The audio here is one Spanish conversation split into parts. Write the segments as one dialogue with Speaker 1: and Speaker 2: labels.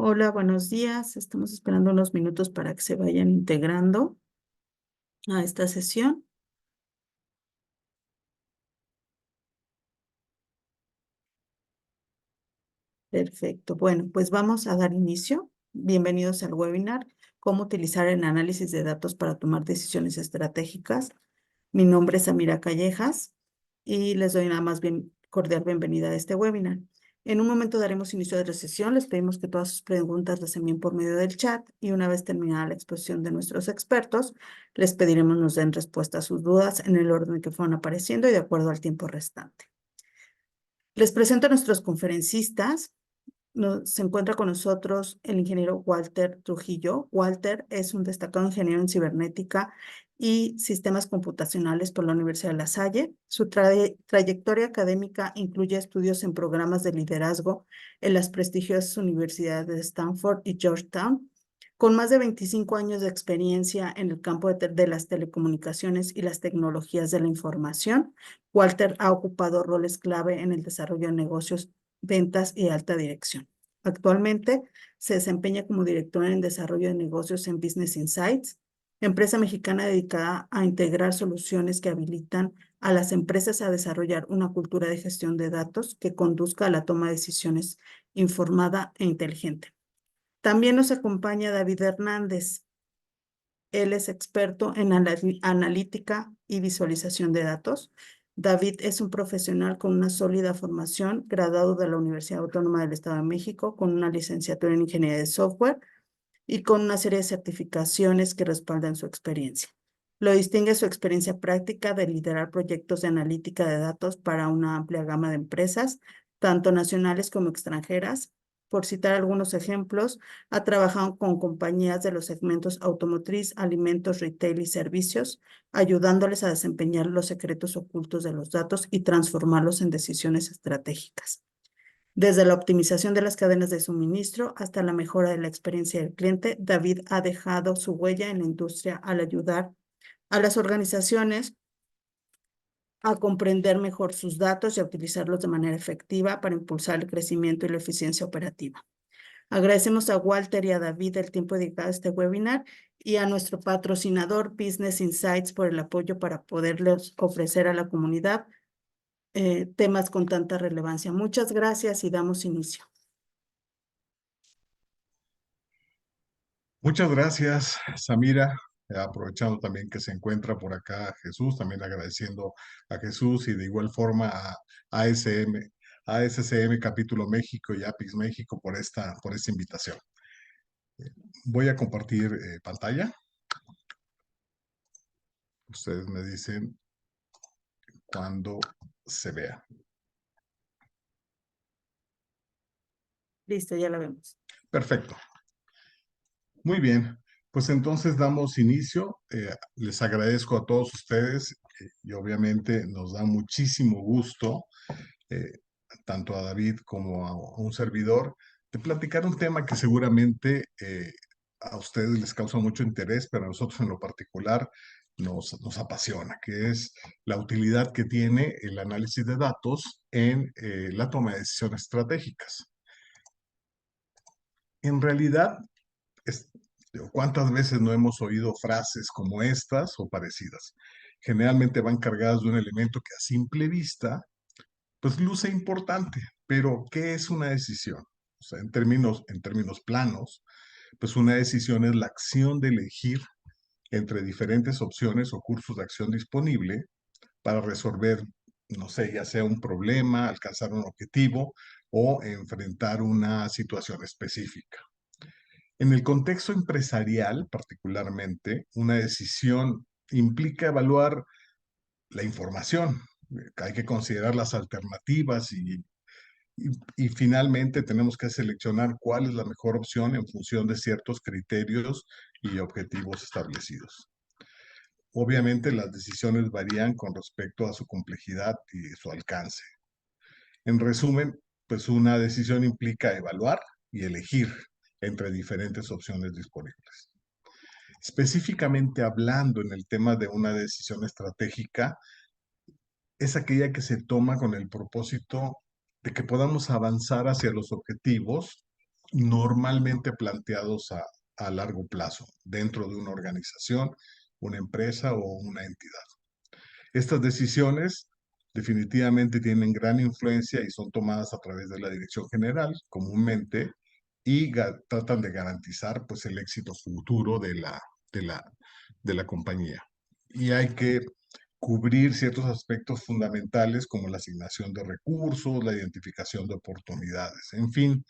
Speaker 1: Hola, buenos días. Estamos esperando unos minutos para que se vayan integrando a esta sesión. Perfecto. Bueno, pues vamos a dar inicio. Bienvenidos al webinar, Cómo utilizar el análisis de datos para tomar decisiones estratégicas. Mi nombre es Amira Callejas y les doy nada más bien cordial bienvenida a este webinar. En un momento daremos inicio a la sesión. Les pedimos que todas sus preguntas las envíen por medio del chat y una vez terminada la exposición de nuestros expertos, les pediremos nos den respuesta a sus dudas en el orden que fueron apareciendo y de acuerdo al tiempo restante. Les presento a nuestros conferencistas. Se encuentra con nosotros el ingeniero Walter Trujillo. Walter es un destacado ingeniero en cibernética y sistemas computacionales por la Universidad de La Salle. Su trayectoria académica incluye estudios en programas de liderazgo en las prestigiosas universidades de Stanford y Georgetown. Con más de 25 años de experiencia en el campo de las telecomunicaciones y las tecnologías de la información, Walter ha ocupado roles clave en el desarrollo de negocios, ventas y alta dirección. Actualmente se desempeña como director en desarrollo de negocios en Business Insights, empresa mexicana dedicada a integrar soluciones que habilitan a las empresas a desarrollar una cultura de gestión de datos que conduzca a la toma de decisiones informada e inteligente. También nos acompaña David Hernández. Él es experto en analítica y visualización de datos. David es un profesional con una sólida formación, graduado de la Universidad Autónoma del Estado de México, con una licenciatura en Ingeniería de Software y con una serie de certificaciones que respaldan su experiencia. Lo distingue su experiencia práctica de liderar proyectos de analítica de datos para una amplia gama de empresas, tanto nacionales como extranjeras. Por citar algunos ejemplos, ha trabajado con compañías de los segmentos automotriz, alimentos, retail y servicios, ayudándoles a desempeñar los secretos ocultos de los datos y transformarlos en decisiones estratégicas. Desde la optimización de las cadenas de suministro hasta la mejora de la experiencia del cliente, David ha dejado su huella en la industria al ayudar a las organizaciones a comprender mejor sus datos y a utilizarlos de manera efectiva para impulsar el crecimiento y la eficiencia operativa. Agradecemos a Walter y a David el tiempo dedicado a este webinar y a nuestro patrocinador Business Insights por el apoyo para poderles ofrecer a la comunidad temas con tanta relevancia. Muchas gracias y damos inicio.
Speaker 2: Muchas gracias, Samira. Aprovechando también que se encuentra por acá Jesús, también agradeciendo a Jesús y de igual forma a ASCM Capítulo México y APIX México por esta invitación. Voy a compartir pantalla. Ustedes me dicen cuando se vea.
Speaker 1: Listo, ya la vemos.
Speaker 2: Perfecto. Muy bien. Pues entonces damos inicio. Les agradezco a todos ustedes y obviamente nos da muchísimo gusto tanto a David como a un servidor, de platicar un tema que seguramente a ustedes les causa mucho interés, pero a nosotros en lo particular nos apasiona, que es la utilidad que tiene el análisis de datos en la toma de decisiones estratégicas. En realidad, ¿cuántas veces no hemos oído frases como estas o parecidas? Generalmente van cargadas de un elemento que a simple vista pues luce importante, pero ¿qué es una decisión? O sea, en términos planos, pues una decisión es la acción de elegir entre diferentes opciones o cursos de acción disponible para resolver, no sé, ya sea un problema, alcanzar un objetivo o enfrentar una situación específica. En el contexto empresarial, particularmente, una decisión implica evaluar la información. Hay que considerar las alternativas y finalmente tenemos que seleccionar cuál es la mejor opción en función de ciertos criterios y objetivos establecidos. Obviamente las decisiones varían con respecto a su complejidad y su alcance. En resumen, pues una decisión implica evaluar y elegir entre diferentes opciones disponibles. Específicamente hablando en el tema de una decisión estratégica, es aquella que se toma con el propósito de que podamos avanzar hacia los objetivos normalmente planteados a largo plazo dentro de una organización, una empresa o una entidad. Estas decisiones definitivamente tienen gran influencia y son tomadas a través de la dirección general comúnmente y tratan de garantizar pues el éxito futuro de la, de la compañía. Y hay que cubrir ciertos aspectos fundamentales como la asignación de recursos, la identificación de oportunidades, en fin,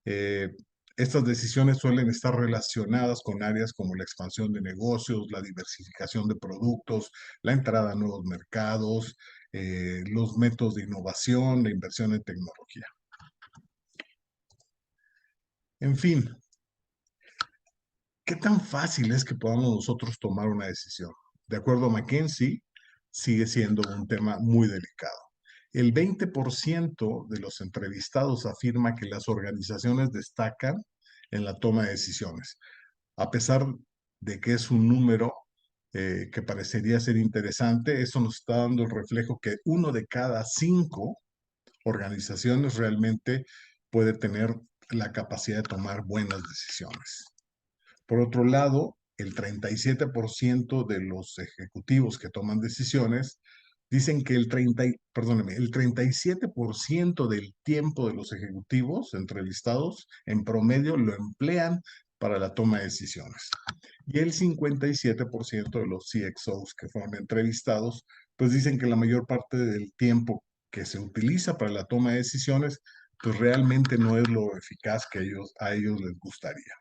Speaker 2: eh, estas decisiones suelen estar relacionadas con áreas como la expansión de negocios, la diversificación de productos, la entrada a nuevos mercados, los métodos de innovación, la inversión en tecnología. En fin, ¿qué tan fácil es que podamos nosotros tomar una decisión? De acuerdo a McKinsey, sigue siendo un tema muy delicado. El 20% de los entrevistados afirma que las organizaciones destacan en la toma de decisiones, a pesar de que es un número que parecería ser interesante. Eso nos está dando el reflejo que 1 de cada 5 organizaciones realmente puede tener la capacidad de tomar buenas decisiones. Por otro lado, el 37% de los ejecutivos que toman decisiones dicen que el 37% del tiempo de los ejecutivos entrevistados en promedio lo emplean para la toma de decisiones. Y el 57% de los CXOs que fueron entrevistados, pues dicen que la mayor parte del tiempo que se utiliza para la toma de decisiones, pues realmente no es lo eficaz que a ellos les gustaría.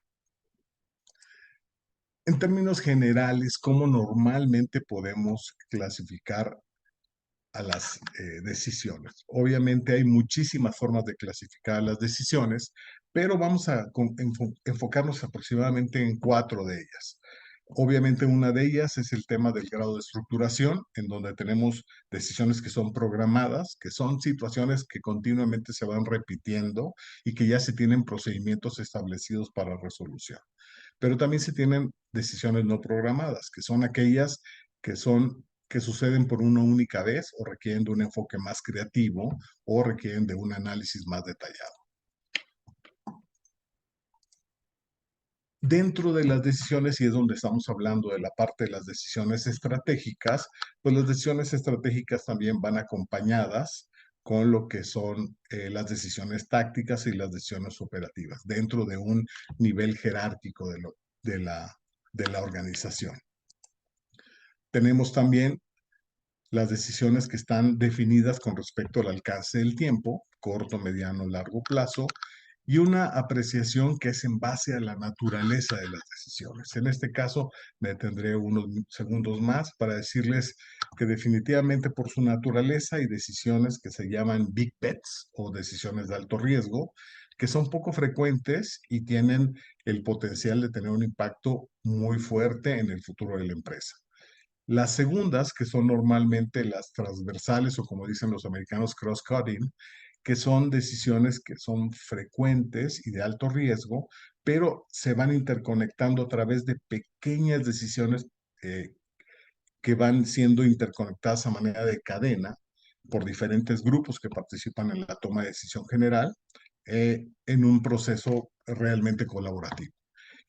Speaker 2: En términos generales, ¿cómo normalmente podemos clasificar a las decisiones? Obviamente hay muchísimas formas de clasificar las decisiones, pero vamos a enfocarnos aproximadamente en 4 de ellas. Obviamente una de ellas es el tema del grado de estructuración, en donde tenemos decisiones que son programadas, que son situaciones que continuamente se van repitiendo y que ya se tienen procedimientos establecidos para resolución. Pero también se tienen decisiones no programadas, que son aquellas que suceden por una única vez o requieren de un enfoque más creativo o requieren de un análisis más detallado. Dentro de las decisiones, y es donde estamos hablando de la parte de las decisiones estratégicas, pues las decisiones estratégicas también van acompañadas con lo que son las decisiones tácticas y las decisiones operativas, dentro de un nivel jerárquico de la organización. Tenemos también las decisiones que están definidas con respecto al alcance del tiempo, corto, mediano, largo plazo, y una apreciación que es en base a la naturaleza de las decisiones. En este caso, me detendré unos segundos más para decirles que definitivamente por su naturaleza hay decisiones que se llaman big bets o decisiones de alto riesgo, que son poco frecuentes y tienen el potencial de tener un impacto muy fuerte en el futuro de la empresa. Las segundas, que son normalmente las transversales o como dicen los americanos, cross-cutting, que son decisiones que son frecuentes y de alto riesgo, pero se van interconectando a través de pequeñas decisiones eh, que van siendo interconectadas a manera de cadena por diferentes grupos que participan en la toma de decisión general en un proceso realmente colaborativo.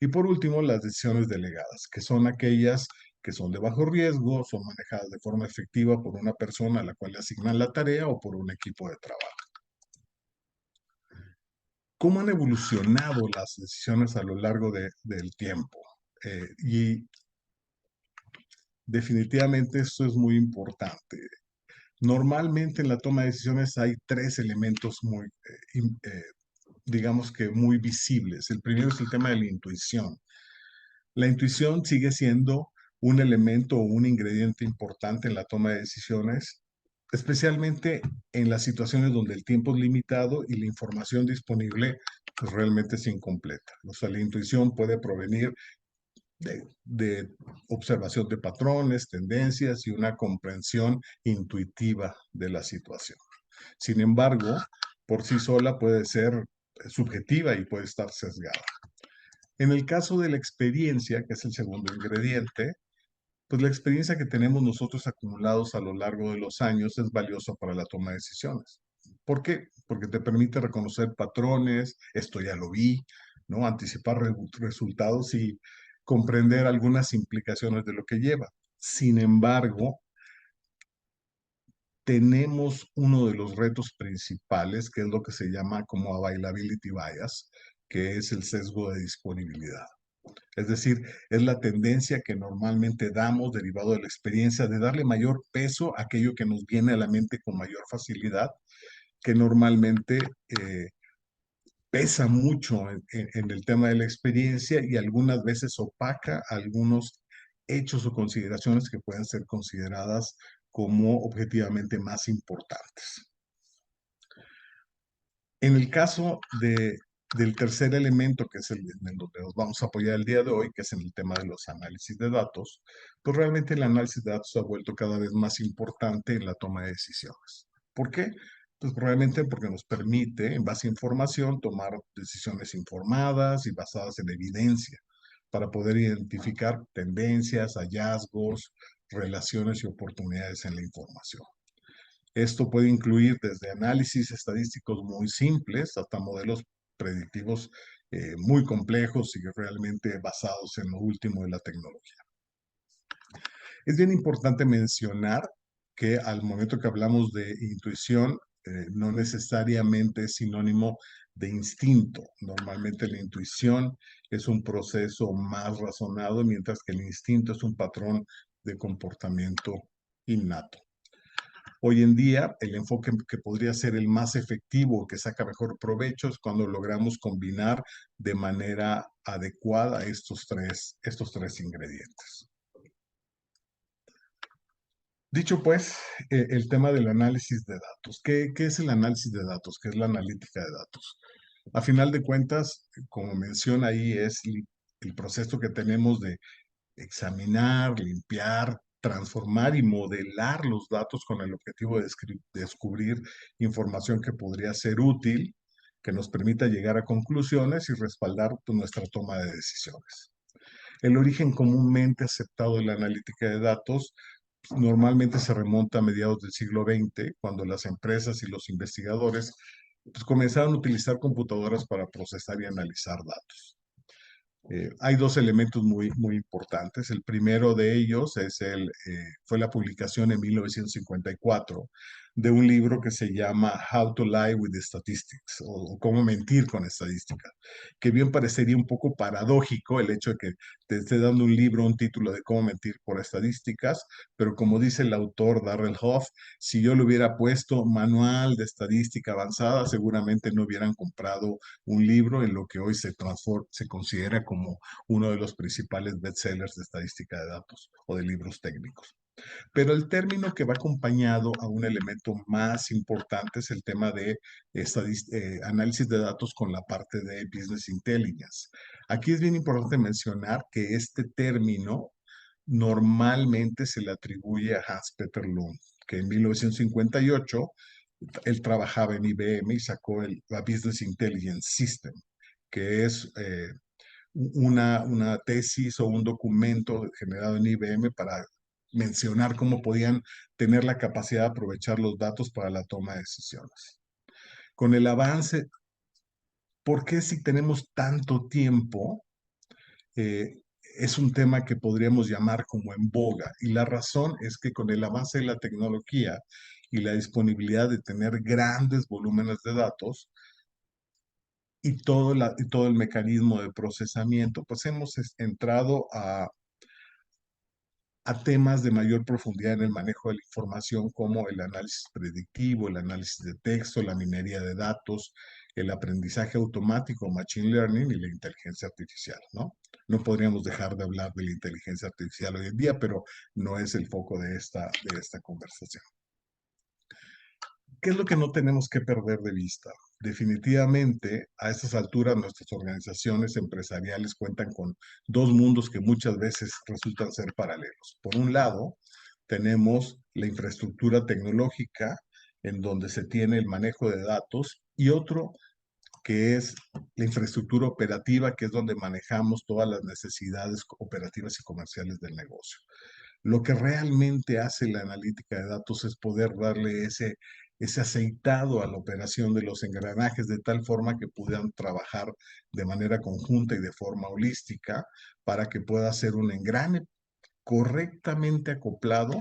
Speaker 2: Y por último, las decisiones delegadas, que son aquellas que son de bajo riesgo, son manejadas de forma efectiva por una persona a la cual le asignan la tarea o por un equipo de trabajo. ¿Cómo han evolucionado las decisiones a lo largo del tiempo? Y definitivamente esto es muy importante. Normalmente en la toma de decisiones hay 3 elementos muy, digamos que muy visibles. El primero es el tema de la intuición. La intuición sigue siendo un elemento o un ingrediente importante en la toma de decisiones, especialmente en las situaciones donde el tiempo es limitado y la información disponible pues, realmente es incompleta. O sea, la intuición puede provenir de observación de patrones, tendencias y una comprensión intuitiva de la situación. Sin embargo, por sí sola puede ser subjetiva y puede estar sesgada. En el caso de la experiencia, que es el segundo ingrediente, pues la experiencia que tenemos nosotros acumulados a lo largo de los años es valiosa para la toma de decisiones. ¿Por qué? Porque te permite reconocer patrones, esto ya lo vi, ¿no? Anticipar resultados y comprender algunas implicaciones de lo que lleva. Sin embargo, tenemos uno de los retos principales, que es lo que se llama como availability bias, que es el sesgo de disponibilidad. Es decir, es la tendencia que normalmente damos derivado de la experiencia de darle mayor peso a aquello que nos viene a la mente con mayor facilidad, que normalmente pesa mucho en el tema de la experiencia y algunas veces opaca algunos hechos o consideraciones que pueden ser consideradas como objetivamente más importantes. En el caso del tercer elemento, que es el en donde nos vamos a apoyar el día de hoy, que es en el tema de los análisis de datos, pues realmente el análisis de datos se ha vuelto cada vez más importante en la toma de decisiones. ¿Por qué? Pues probablemente porque nos permite, en base a información, tomar decisiones informadas y basadas en evidencia para poder identificar tendencias, hallazgos, relaciones y oportunidades en la información. Esto puede incluir desde análisis estadísticos muy simples hasta modelos predictivos muy complejos y realmente basados en lo último de la tecnología. Es bien importante mencionar que al momento que hablamos de intuición, no necesariamente es sinónimo de instinto. Normalmente la intuición es un proceso más razonado, mientras que el instinto es un patrón de comportamiento innato. Hoy en día, el enfoque que podría ser el más efectivo, que saca mejor provecho, es cuando logramos combinar de manera adecuada estos tres ingredientes. Dicho pues, el tema del análisis de datos. ¿Qué es el análisis de datos? ¿Qué es la analítica de datos? A final de cuentas, como menciona ahí, es el proceso que tenemos de examinar, limpiar, transformar y modelar los datos con el objetivo de descubrir información que podría ser útil, que nos permita llegar a conclusiones y respaldar nuestra toma de decisiones. El origen comúnmente aceptado de la analítica de datos normalmente se remonta a mediados del siglo XX, cuando las empresas y los investigadores pues, comenzaron a utilizar computadoras para procesar y analizar datos. Hay dos elementos muy importantes. El primero de ellos fue la publicación en 1954 de un libro que se llama How to Lie with Statistics o Cómo mentir con estadística, que bien parecería un poco paradójico el hecho de que te esté dando un libro, un título de cómo mentir por estadísticas, pero como dice el autor Darrell Hoff, si yo le hubiera puesto manual de estadística avanzada, seguramente no hubieran comprado un libro en lo que hoy se considera como uno de los principales bestsellers de estadística de datos o de libros técnicos. Pero el término que va acompañado a un elemento más importante es el tema de análisis de datos con la parte de business intelligence. Aquí es bien importante mencionar que este término normalmente se le atribuye a Hans-Peter Lund, que en 1958 él trabajaba en IBM y sacó la Business Intelligence System, que es una tesis o un documento generado en IBM para mencionar cómo podían tener la capacidad de aprovechar los datos para la toma de decisiones. Con el avance, ¿por qué si tenemos tanto tiempo? Es un tema que podríamos llamar como en boga, y la razón es que con el avance de la tecnología y la disponibilidad de tener grandes volúmenes de datos, y todo el mecanismo de procesamiento, pues hemos entrado a temas de mayor profundidad en el manejo de la información, como el análisis predictivo, el análisis de texto, la minería de datos, el aprendizaje automático, machine learning y la inteligencia artificial, ¿no? No podríamos dejar de hablar de la inteligencia artificial hoy en día, pero no es el foco de esta conversación. ¿Qué es lo que no tenemos que perder de vista? Definitivamente, a estas alturas, nuestras organizaciones empresariales cuentan con dos mundos que muchas veces resultan ser paralelos. Por un lado, tenemos la infraestructura tecnológica, en donde se tiene el manejo de datos, y otro que es la infraestructura operativa, que es donde manejamos todas las necesidades operativas y comerciales del negocio. Lo que realmente hace la analítica de datos es poder darle ese aceitado a la operación de los engranajes de tal forma que puedan trabajar de manera conjunta y de forma holística para que pueda ser un engrane correctamente acoplado,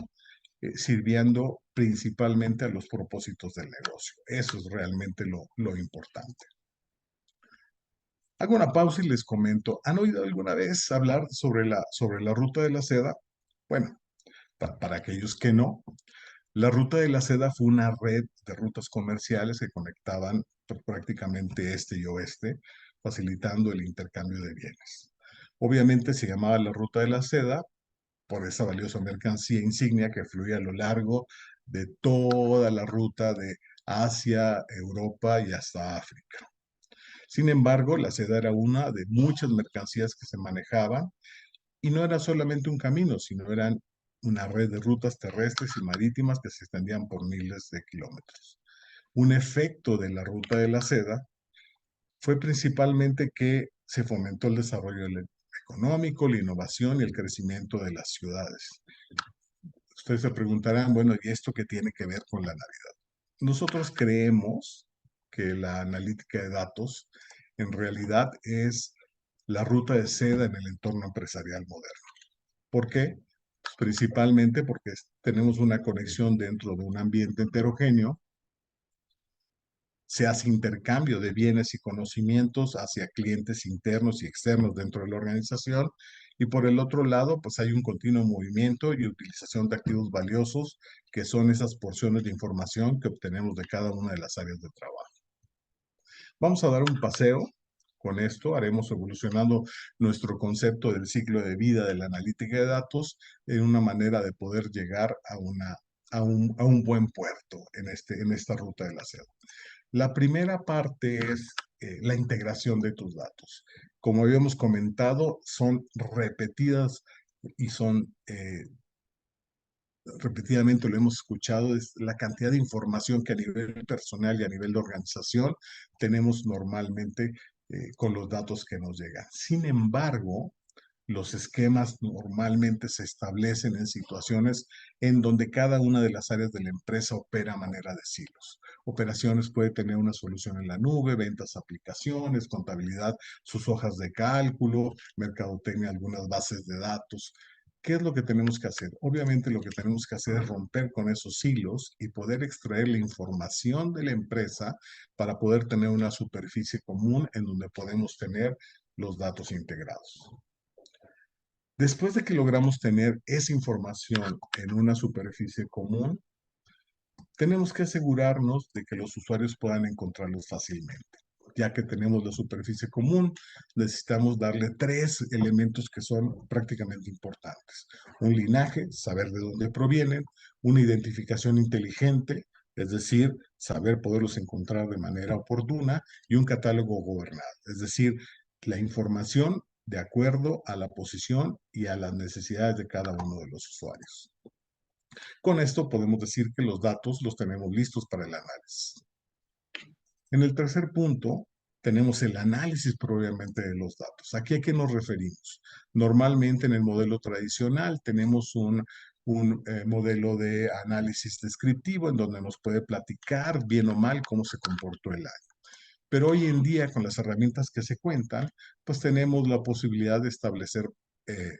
Speaker 2: sirviendo principalmente a los propósitos del negocio. Eso es realmente lo importante. Hago una pausa y les comento, ¿han oído alguna vez hablar sobre la ruta de la seda? Bueno, para aquellos que no, la ruta de la seda fue una red de rutas comerciales que conectaban prácticamente este y oeste, facilitando el intercambio de bienes. Obviamente se llamaba la ruta de la seda por esa valiosa mercancía insignia que fluía a lo largo de toda la ruta de Asia, Europa y hasta África. Sin embargo, la seda era una de muchas mercancías que se manejaban y no era solamente un camino, sino eran una red de rutas terrestres y marítimas que se extendían por miles de kilómetros. Un efecto de la ruta de la seda fue principalmente que se fomentó el desarrollo económico, la innovación y el crecimiento de las ciudades. Ustedes se preguntarán, bueno, ¿y esto qué tiene que ver con la Navidad? Nosotros creemos que la analítica de datos en realidad es la ruta de seda en el entorno empresarial moderno. ¿Por qué? Pues principalmente porque tenemos una conexión dentro de un ambiente heterogéneo, se hace intercambio de bienes y conocimientos hacia clientes internos y externos dentro de la organización, y por el otro lado, pues hay un continuo movimiento y utilización de activos valiosos, que son esas porciones de información que obtenemos de cada una de las áreas de trabajo. Vamos a dar un paseo. Con esto haremos evolucionando nuestro concepto del ciclo de vida de la analítica de datos en una manera de poder llegar a un buen puerto en esta ruta de la seda. La primera parte es la integración de tus datos. Como habíamos comentado, son repetidas y son repetidamente lo hemos escuchado, es la cantidad de información que a nivel personal y a nivel de organización tenemos normalmente con los datos que nos llegan. Sin embargo, los esquemas normalmente se establecen en situaciones en donde cada una de las áreas de la empresa opera a manera de silos. Operaciones puede tener una solución en la nube, ventas, aplicaciones, contabilidad, sus hojas de cálculo, mercadotecnia, algunas bases de datos. ¿Qué es lo que tenemos que hacer? Obviamente lo que tenemos que hacer es romper con esos hilos y poder extraer la información de la empresa para poder tener una superficie común en donde podemos tener los datos integrados. Después de que logramos tener esa información en una superficie común, tenemos que asegurarnos de que los usuarios puedan encontrarlos fácilmente. Ya que tenemos la superficie común, necesitamos darle 3 elementos que son prácticamente importantes. Un linaje, saber de dónde provienen, una identificación inteligente, es decir, saber poderlos encontrar de manera oportuna, y un catálogo gobernado, es decir, la información de acuerdo a la posición y a las necesidades de cada uno de los usuarios. Con esto podemos decir que los datos los tenemos listos para el análisis. En el tercer punto, tenemos el análisis propiamente de los datos. ¿Aquí a qué nos referimos? Normalmente en el modelo tradicional tenemos un modelo de análisis descriptivo en donde nos puede platicar bien o mal cómo se comportó el año. Pero hoy en día, con las herramientas que se cuentan, pues tenemos la posibilidad de establecer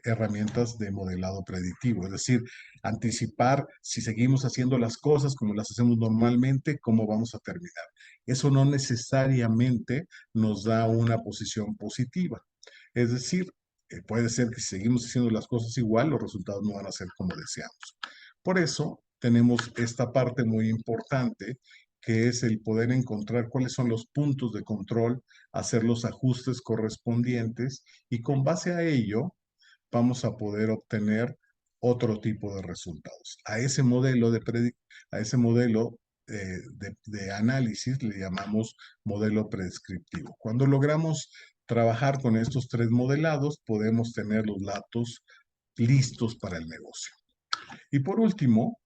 Speaker 2: herramientas de modelado predictivo, es decir, anticipar si seguimos haciendo las cosas como las hacemos normalmente, cómo vamos a terminar. Eso no necesariamente nos da una posición positiva. Es decir, puede ser que si seguimos haciendo las cosas igual, los resultados no van a ser como deseamos. Por eso tenemos esta parte muy importante, que es el poder encontrar cuáles son los puntos de control, hacer los ajustes correspondientes, y con base a ello vamos a poder obtener otro tipo de resultados. A ese modelo de análisis le llamamos modelo prescriptivo. Cuando logramos trabajar con estos 3 modelados, podemos tener los datos listos para el negocio. Y por último,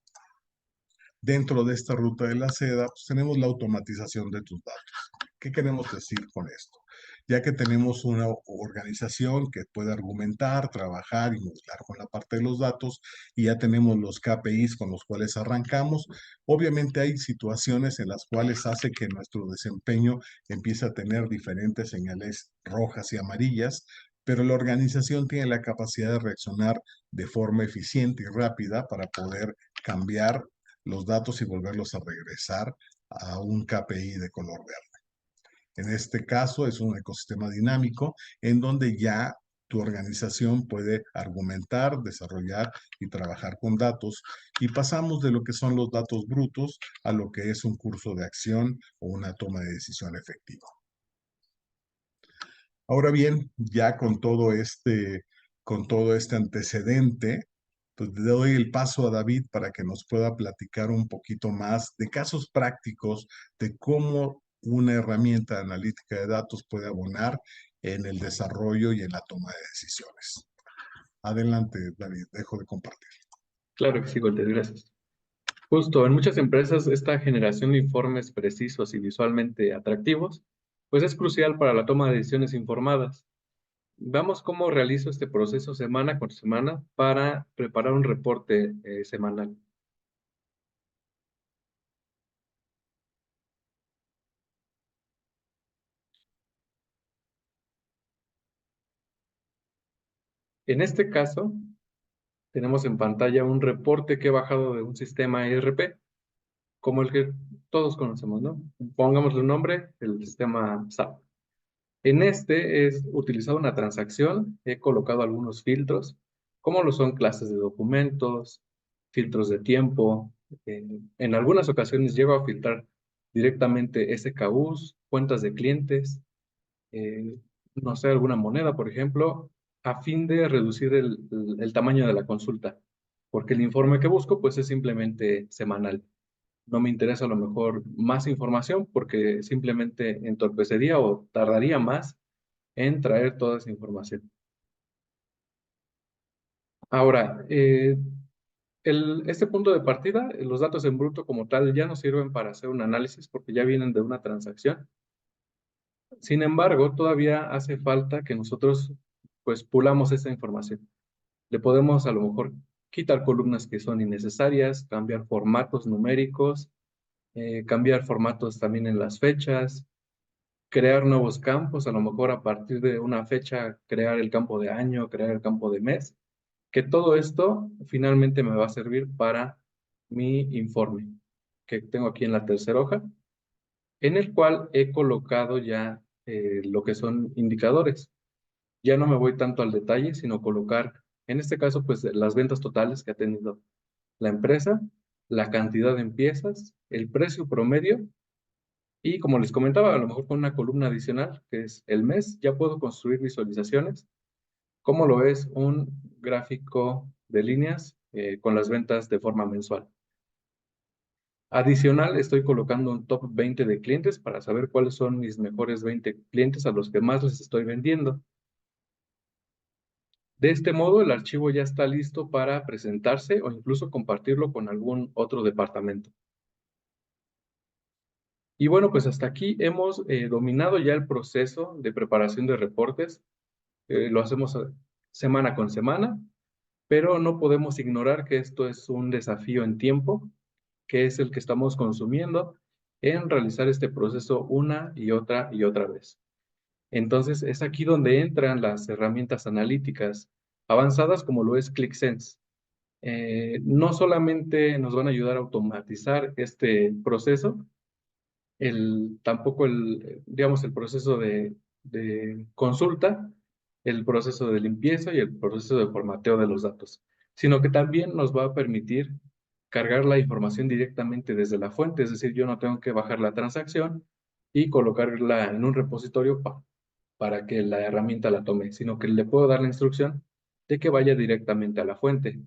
Speaker 2: dentro de esta ruta de la seda, pues tenemos la automatización de tus datos. ¿Qué queremos decir con esto? ya que tenemos una organización que puede argumentar, trabajar y mezclar con la parte de los datos, y ya tenemos los KPIs con los cuales arrancamos. Obviamente hay situaciones en las cuales hace que nuestro desempeño empiece a tener diferentes señales rojas y amarillas, pero la organización tiene la capacidad de reaccionar de forma eficiente y rápida para poder cambiar los datos y volverlos a regresar a un KPI de color verde. En este caso es un ecosistema dinámico en donde ya tu organización puede argumentar, desarrollar y trabajar con datos, y pasamos de lo que son los datos brutos a lo que es un curso de acción o una toma de decisión efectiva. Ahora bien, ya con todo este antecedente, pues le doy el paso a David para que nos pueda platicar un poquito más de casos prácticos de cómo una herramienta analítica de datos puede abonar en el desarrollo y en la toma de decisiones. Adelante, David, dejo de compartir.
Speaker 3: Claro que sí, Walter, gracias. Justo, en muchas empresas esta generación de informes precisos y visualmente atractivos, pues es crucial para la toma de decisiones informadas. Veamos cómo realizo este proceso semana con semana para preparar un reporte semanal. En este caso, tenemos en pantalla un reporte que he bajado de un sistema ERP, como el que todos conocemos, ¿no? Pongámosle un nombre, el sistema SAP. En este he utilizado una transacción, he colocado algunos filtros, como lo son clases de documentos, filtros de tiempo. En algunas ocasiones llego a filtrar directamente SKUs, cuentas de clientes, eh, no sé, alguna moneda, por ejemplo, a fin de reducir el tamaño de la consulta, porque el informe que busco pues es simplemente semanal. No me interesa a lo mejor más información porque simplemente entorpecería o tardaría más en traer toda esa información. Ahora, este punto de partida, los datos en bruto como tal ya no sirven para hacer un análisis porque ya vienen de una transacción. Sin embargo, todavía hace falta que nosotros pues pulamos esa información. Le podemos a lo mejor quitar columnas que son innecesarias, cambiar formatos numéricos, cambiar formatos también en las fechas, crear nuevos campos, a lo mejor a partir de una fecha crear el campo de año, crear el campo de mes, que todo esto finalmente me va a servir para mi informe que tengo aquí en la tercera hoja, en el cual he colocado ya lo que son indicadores. Ya no me voy tanto al detalle, sino colocar, en este caso, pues las ventas totales que ha tenido la empresa, la cantidad de piezas, el precio promedio y como les comentaba, a lo mejor con una columna adicional, que es el mes, ya puedo construir visualizaciones, como lo es un gráfico de líneas con las ventas de forma mensual. Adicional, estoy colocando un top 20 de clientes para saber cuáles son mis mejores 20 clientes a los que más les estoy vendiendo. De este modo, el archivo ya está listo para presentarse o incluso compartirlo con algún otro departamento. Y bueno, pues hasta aquí hemos dominado ya el proceso de preparación de reportes. Lo hacemos semana con semana, pero no podemos ignorar que esto es un desafío en tiempo, que es el que estamos consumiendo en realizar este proceso una y otra vez. Entonces, es aquí donde entran las herramientas analíticas avanzadas como lo es ClickSense. No solamente nos van a ayudar a automatizar este proceso, tampoco digamos, el proceso de consulta, el proceso de limpieza y el proceso de formateo de los datos, sino que también nos va a permitir cargar la información directamente desde la fuente, es decir, yo no tengo que bajar la transacción y colocarla en un repositorio para que la herramienta la tome, sino que le puedo dar la instrucción de que vaya directamente a la fuente.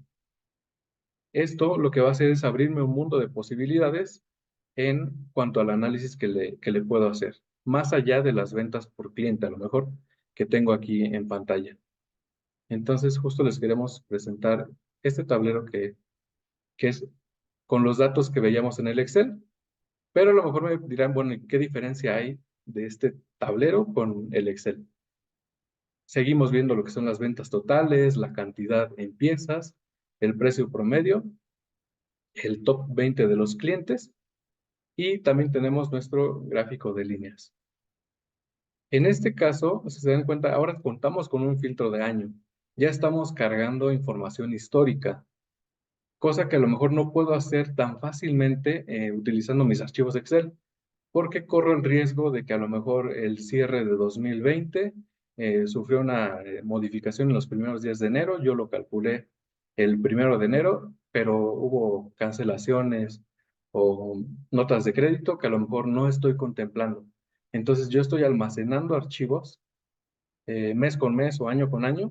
Speaker 3: Esto lo que va a hacer es abrirme un mundo de posibilidades en cuanto al análisis que le puedo hacer, más allá de las ventas por cliente, a lo mejor, que tengo aquí en pantalla. Entonces, justo les queremos presentar este tablero que es con los datos que veíamos en el Excel, pero a lo mejor me dirán, bueno, ¿qué diferencia hay de este tablero con el Excel. Seguimos viendo lo que son las ventas totales, la cantidad en piezas, el precio promedio, el top 20 de los clientes y también tenemos nuestro gráfico de líneas. En este caso, si se dan cuenta, ahora contamos con un filtro de año. Ya estamos cargando información histórica, cosa que a lo mejor no puedo hacer tan fácilmente utilizando mis archivos Excel, porque corro el riesgo de que a lo mejor el cierre de 2020 sufrió una modificación en los primeros días de enero. Yo lo calculé el 1 de enero, pero hubo cancelaciones o notas de crédito que a lo mejor no estoy contemplando. Entonces yo estoy almacenando archivos mes con mes o año con año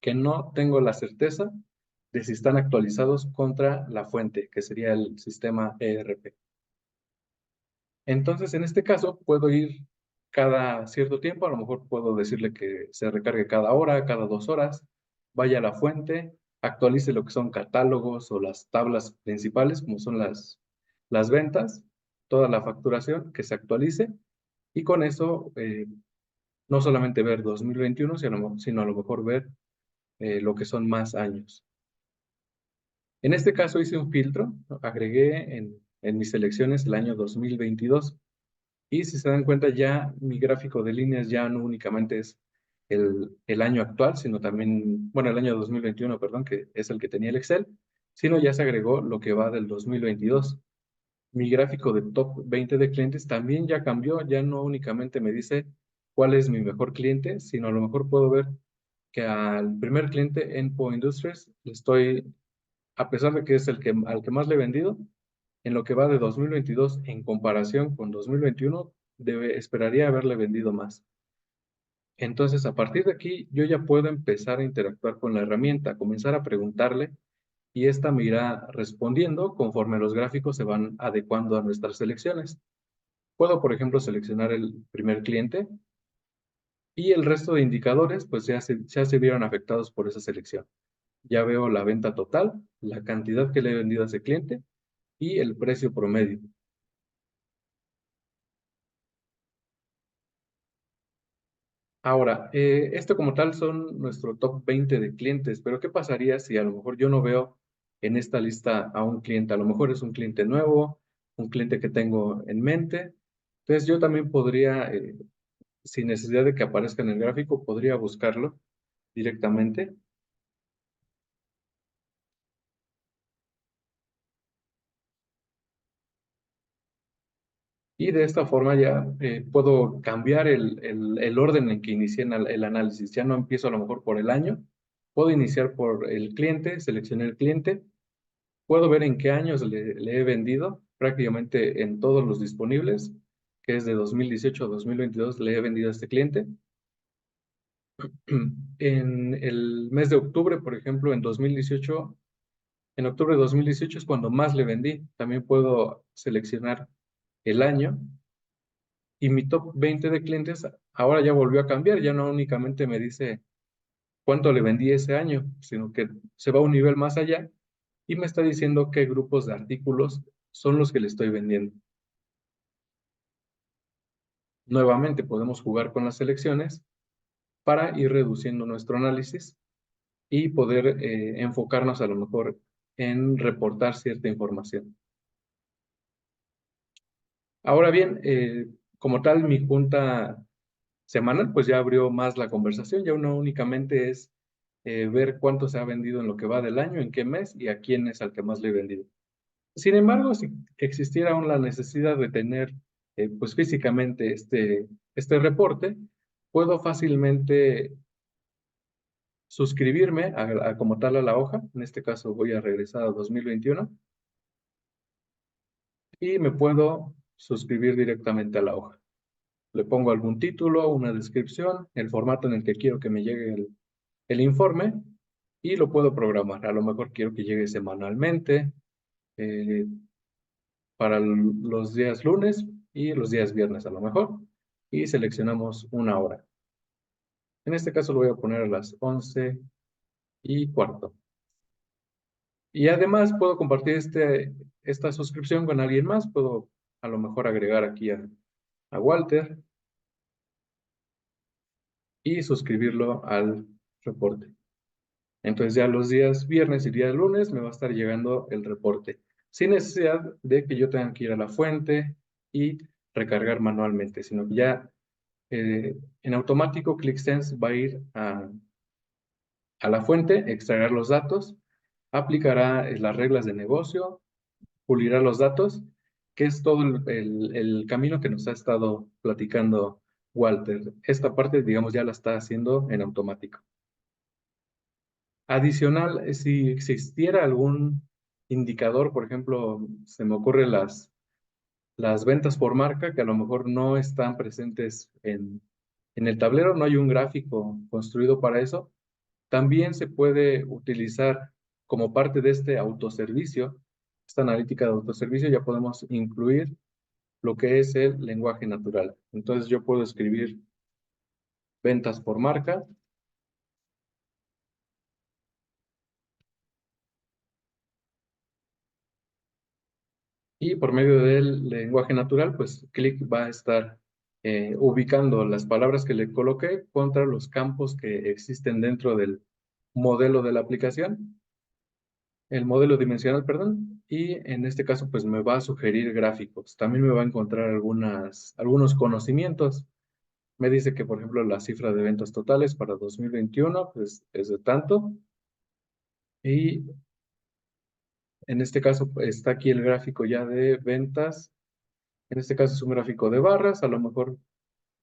Speaker 3: que no tengo la certeza de si están actualizados contra la fuente, que sería el sistema ERP. Entonces, en este caso, puedo ir cada cierto tiempo, a lo mejor puedo decirle que se recargue cada hora, cada 2 horas, vaya a la fuente, actualice lo que son catálogos o las tablas principales, como son las ventas, toda la facturación, que se actualice, y con eso no solamente ver 2021, sino a lo mejor ver lo que son más años. En este caso hice un filtro, ¿no? Agregué en mis selecciones el año 2022 y si se dan cuenta ya mi gráfico de líneas ya no únicamente es el año actual, sino también, bueno, el año 2021, perdón, que es el que tenía el Excel, sino ya se agregó lo que va del 2022. Mi gráfico de top 20 de clientes también ya cambió, ya no únicamente me dice cuál es mi mejor cliente, sino a lo mejor puedo ver que al primer cliente, Enpo Industries, le estoy, a pesar de que es al que más le he vendido, en lo que va de 2022 en comparación con 2021, esperaría haberle vendido más. Entonces, a partir de aquí, yo ya puedo empezar a interactuar con la herramienta, comenzar a preguntarle y esta me irá respondiendo conforme los gráficos se van adecuando a nuestras selecciones. Puedo, por ejemplo, seleccionar el primer cliente y el resto de indicadores, pues ya se vieron afectados por esa selección. Ya veo la venta total, la cantidad que le he vendido a ese cliente y el precio promedio. Ahora, esto como tal son nuestro top 20 de clientes, pero ¿qué pasaría si a lo mejor yo no veo en esta lista a un cliente? A lo mejor es un cliente nuevo, un cliente que tengo en mente. Entonces yo también podría, sin necesidad de que aparezca en el gráfico, podría buscarlo directamente. Y de esta forma ya puedo cambiar el orden en que inicié el análisis. Ya no empiezo a lo mejor por el año, puedo iniciar por el cliente, seleccioné el cliente, puedo ver en qué años le he vendido, prácticamente en todos los disponibles, que es de 2018 a 2022 le he vendido a este cliente. En el mes de octubre, por ejemplo, en octubre de 2018 es cuando más le vendí. También puedo seleccionar el año y mi top 20 de clientes ahora ya volvió a cambiar, ya no únicamente me dice cuánto le vendí ese año, sino que se va a un nivel más allá y me está diciendo qué grupos de artículos son los que le estoy vendiendo. Nuevamente podemos jugar con las selecciones para ir reduciendo nuestro análisis y poder enfocarnos a lo mejor en reportar cierta información. Ahora bien, como tal, mi junta semanal, pues ya abrió más la conversación, ya no únicamente es ver cuánto se ha vendido en lo que va del año, en qué mes y a quién es al que más le he vendido. Sin embargo, si existiera aún la necesidad de tener pues físicamente este reporte, puedo fácilmente suscribirme como tal a la hoja. En este caso voy a regresar a 2021 y me puedo suscribir directamente a la hoja. Le pongo algún título, una descripción, el formato en el que quiero que me llegue el informe y lo puedo programar. A lo mejor quiero que llegue semanalmente, eh, para los días lunes y los días viernes a lo mejor. Y seleccionamos una hora. En este caso lo voy a poner a las 11:15. Y además puedo compartir esta suscripción con alguien más. Puedo a lo mejor agregar aquí a a Walter y suscribirlo al reporte. Entonces ya los días viernes y día lunes me va a estar llegando el reporte, sin necesidad de que yo tenga que ir a la fuente y recargar manualmente, sino que ya en automático ClickSense va a ir a la fuente, extraer los datos, aplicará las reglas de negocio, pulirá los datos, que es todo el camino que nos ha estado platicando Walter. Esta parte, digamos, ya la está haciendo en automático. Adicional, si existiera algún indicador, por ejemplo, se me ocurre las ventas por marca, que a lo mejor no están presentes en el tablero, no hay un gráfico construido para eso, también se puede utilizar como parte de este autoservicio, esta analítica de autoservicio, ya podemos incluir lo que es el lenguaje natural. Entonces yo puedo escribir ventas por marca. Y por medio del lenguaje natural, pues Click va a estar ubicando las palabras que le coloqué contra los campos que existen dentro del modelo de la aplicación, el modelo dimensional, perdón, y en este caso pues me va a sugerir gráficos. También me va a encontrar algunos conocimientos. Me dice que, por ejemplo, la cifra de ventas totales para 2021 pues es de tanto. Y en este caso está aquí el gráfico ya de ventas. En este caso es un gráfico de barras, a lo mejor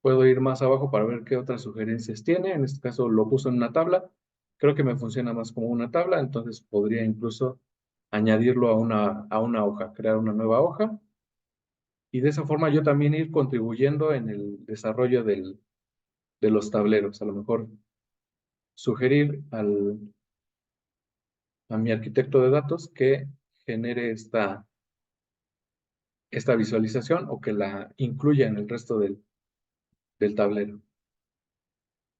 Speaker 3: puedo ir más abajo para ver qué otras sugerencias tiene. En este caso lo puso en una tabla. Creo que me funciona más como una tabla, entonces podría incluso añadirlo a una hoja, crear una nueva hoja. Y de esa forma yo también ir contribuyendo en el desarrollo de los tableros. A lo mejor sugerir a mi arquitecto de datos que genere esta visualización o que la incluya en el resto del tablero.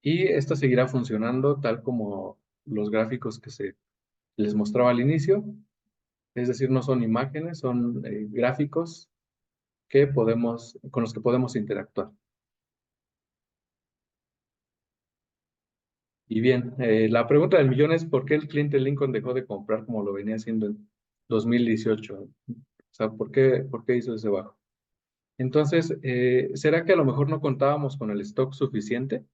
Speaker 3: Y esta seguirá funcionando tal como los gráficos que se les mostraba al inicio. Es decir, no son imágenes, son gráficos con los que podemos interactuar. Y bien, la pregunta del millón es ¿por qué el cliente Lincoln dejó de comprar como lo venía haciendo en 2018? O sea, ¿por qué hizo ese bajo? Entonces, ¿será que a lo mejor no contábamos con el stock suficiente?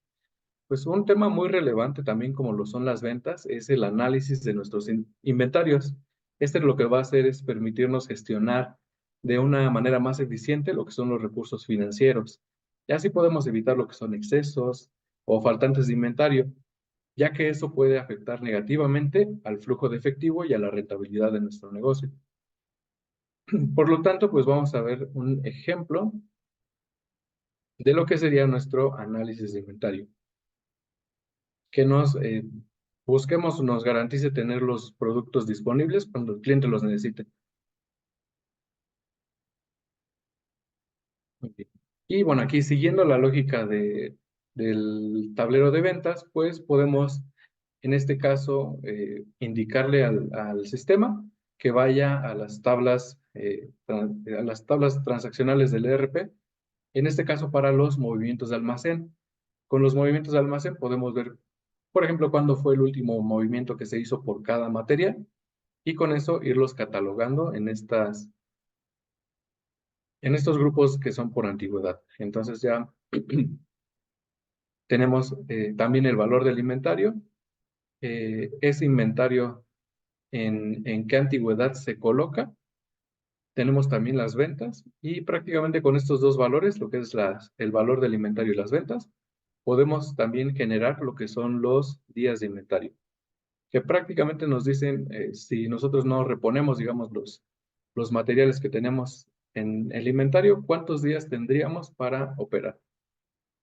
Speaker 3: Pues un tema muy relevante también como lo son las ventas es el análisis de nuestros inventarios. Este lo que va a hacer es permitirnos gestionar de una manera más eficiente lo que son los recursos financieros. Y así podemos evitar lo que son excesos o faltantes de inventario, ya que eso puede afectar negativamente al flujo de efectivo y a la rentabilidad de nuestro negocio. Por lo tanto, pues vamos a ver un ejemplo de lo que sería nuestro análisis de inventario. Que busquemos, nos garantice tener los productos disponibles cuando el cliente los necesite. Okay. Y bueno, aquí siguiendo la lógica del tablero de ventas, pues podemos, en este caso, indicarle al sistema que vaya a las tablas transaccionales del ERP, en este caso para los movimientos de almacén. Con los movimientos de almacén podemos ver, por ejemplo, cuándo fue el último movimiento que se hizo por cada materia y con eso irlos catalogando en estos grupos que son por antigüedad. Entonces ya tenemos también el valor del inventario, ese inventario en qué antigüedad se coloca. Tenemos también las ventas y prácticamente con estos dos valores, lo que es el valor del inventario y las ventas, podemos también generar lo que son los días de inventario, que prácticamente nos dicen si nosotros no reponemos, digamos, los materiales que tenemos en el inventario, cuántos días tendríamos para operar.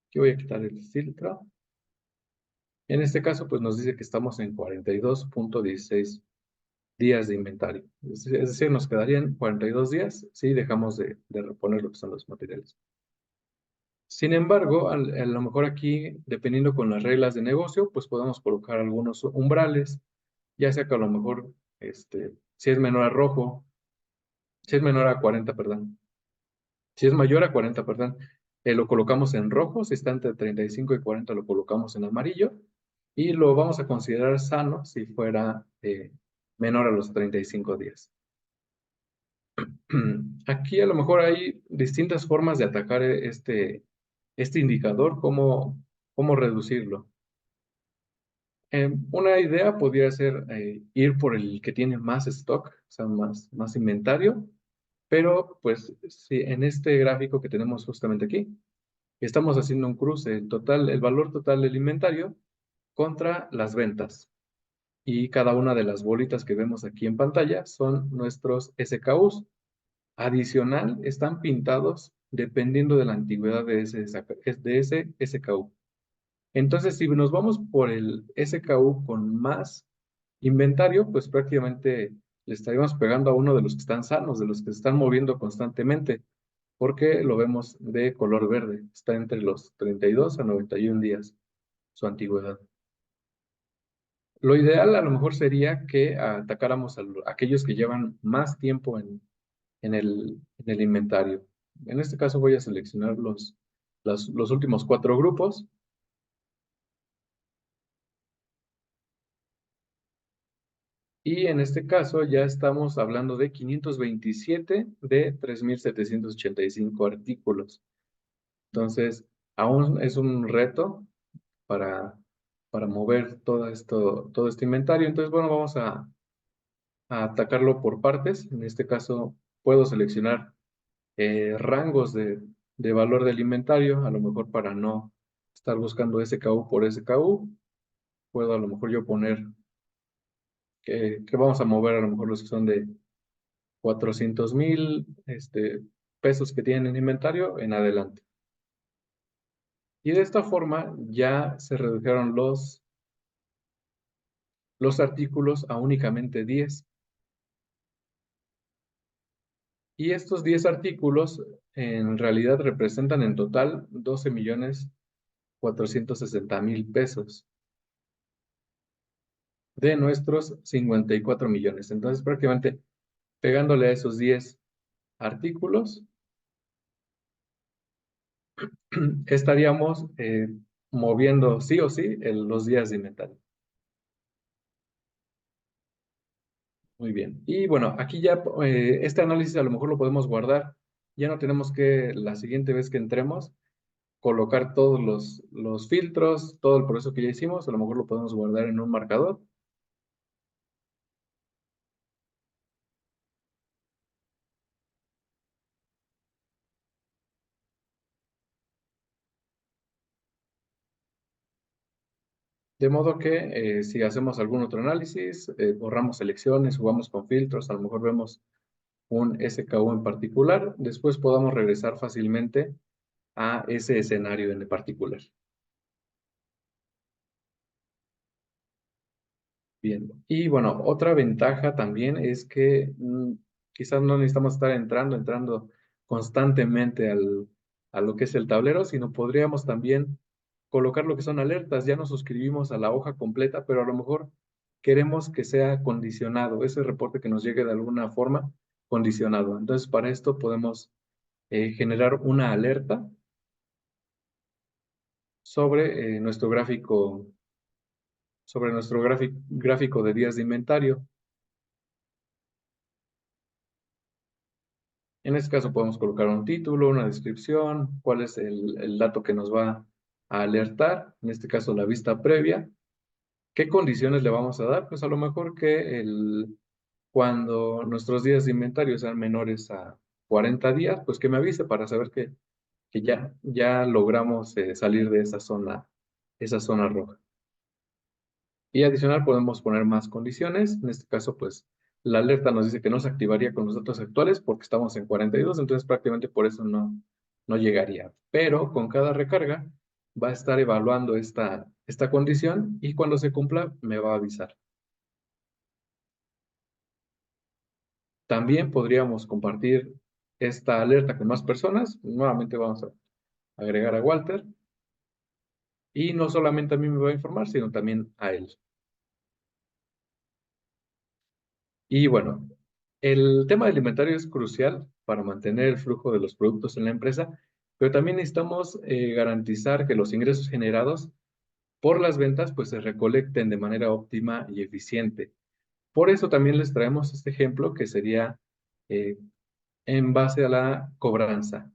Speaker 3: Aquí voy a quitar el filtro. En este caso, pues nos dice que estamos en 42.16 días de inventario. Es decir, nos quedarían 42 días si dejamos de reponer lo que son los materiales. Sin embargo, a lo mejor aquí, dependiendo con las reglas de negocio, pues podemos colocar algunos umbrales, ya sea que a lo mejor, si es menor a rojo, si es menor a 40, perdón. Si es mayor a 40, perdón. lo colocamos en rojo, si está entre 35 y 40 lo colocamos en amarillo, y lo vamos a considerar sano si fuera menor a los 35 días. Aquí a lo mejor hay distintas formas de atacar este indicador, cómo reducirlo. Una idea podría ser ir por el que tiene más stock, o sea, más inventario, pero pues si en este gráfico que tenemos justamente aquí, estamos haciendo un cruce, el valor total del inventario contra las ventas. Y cada una de las bolitas que vemos aquí en pantalla son nuestros SKUs. Adicional, están pintados dependiendo de la antigüedad de ese SKU. Entonces, si nos vamos por el SKU con más inventario, pues prácticamente le estaríamos pegando a uno de los que están sanos, de los que se están moviendo constantemente, porque lo vemos de color verde. Está entre los 32 a 91 días su antigüedad. Lo ideal a lo mejor sería que atacáramos a aquellos que llevan más tiempo en el inventario. En este caso voy a seleccionar los últimos 4 grupos. Y en este caso ya estamos hablando de 527 de 3,785 artículos. Entonces, aún es un reto para mover todo este inventario. Entonces, bueno, vamos a atacarlo por partes. En este caso, puedo seleccionar rangos de valor del inventario, a lo mejor para no estar buscando SKU por SKU. Puedo a lo mejor yo poner que vamos a mover a lo mejor los que son de 400,000 pesos que tienen en inventario en adelante. Y de esta forma ya se redujeron los artículos a únicamente 10. Y estos 10 artículos en realidad representan en total 12,460,000 pesos de nuestros 54 millones. Entonces prácticamente pegándole a esos 10 artículos, estaríamos moviendo sí o sí los días de inventario. Muy bien. Y bueno, aquí ya este análisis a lo mejor lo podemos guardar. Ya no tenemos que la siguiente vez que entremos colocar todos los filtros, todo el proceso que ya hicimos, a lo mejor lo podemos guardar en un marcador. De modo que si hacemos algún otro análisis, borramos selecciones, jugamos con filtros, a lo mejor vemos un SKU en particular, después podamos regresar fácilmente a ese escenario en particular. Bien, y bueno, otra ventaja también es que quizás no necesitamos estar entrando constantemente a lo que es el tablero, sino podríamos también colocar lo que son alertas. Ya nos suscribimos a la hoja completa, pero a lo mejor queremos que sea condicionado, ese reporte que nos llegue de alguna forma condicionado. Entonces, para esto podemos generar una alerta sobre nuestro gráfico gráfico de días de inventario. En este caso podemos colocar un título, una descripción, cuál es el dato que nos va a alertar, en este caso la vista previa. ¿Qué condiciones le vamos a dar? Pues a lo mejor que cuando nuestros días de inventario sean menores a 40 días, pues que me avise para saber que ya logramos salir de esa zona roja. Y adicional podemos poner más condiciones. En este caso, pues la alerta nos dice que no se activaría con los datos actuales porque estamos en 42, entonces prácticamente por eso no llegaría. Pero con cada recarga va a estar evaluando esta condición y cuando se cumpla me va a avisar. También podríamos compartir esta alerta con más personas. Nuevamente vamos a agregar a Walter. Y no solamente a mí me va a informar, sino también a él. Y bueno, el tema del inventario es crucial para mantener el flujo de los productos en la empresa pero también necesitamos garantizar que los ingresos generados por las ventas pues se recolecten de manera óptima y eficiente. Por eso también les traemos este ejemplo que sería en base a la cobranza.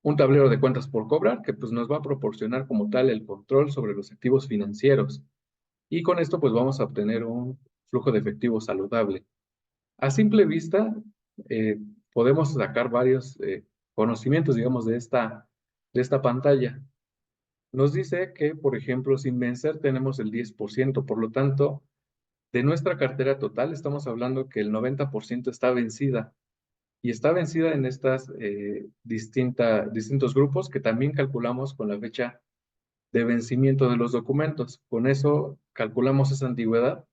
Speaker 3: Un tablero de cuentas por cobrar que pues nos va a proporcionar como tal el control sobre los activos financieros. Y con esto pues vamos a obtener un flujo de efectivo saludable. A simple vista podemos sacar varios conocimientos, digamos, de esta pantalla. Nos dice que, por ejemplo, sin vencer tenemos el 10%, por lo tanto, de nuestra cartera total estamos hablando que el 90% está vencida. Y está vencida en estas distintos grupos que también calculamos con la fecha de vencimiento de los documentos. Con eso calculamos esa antigüedad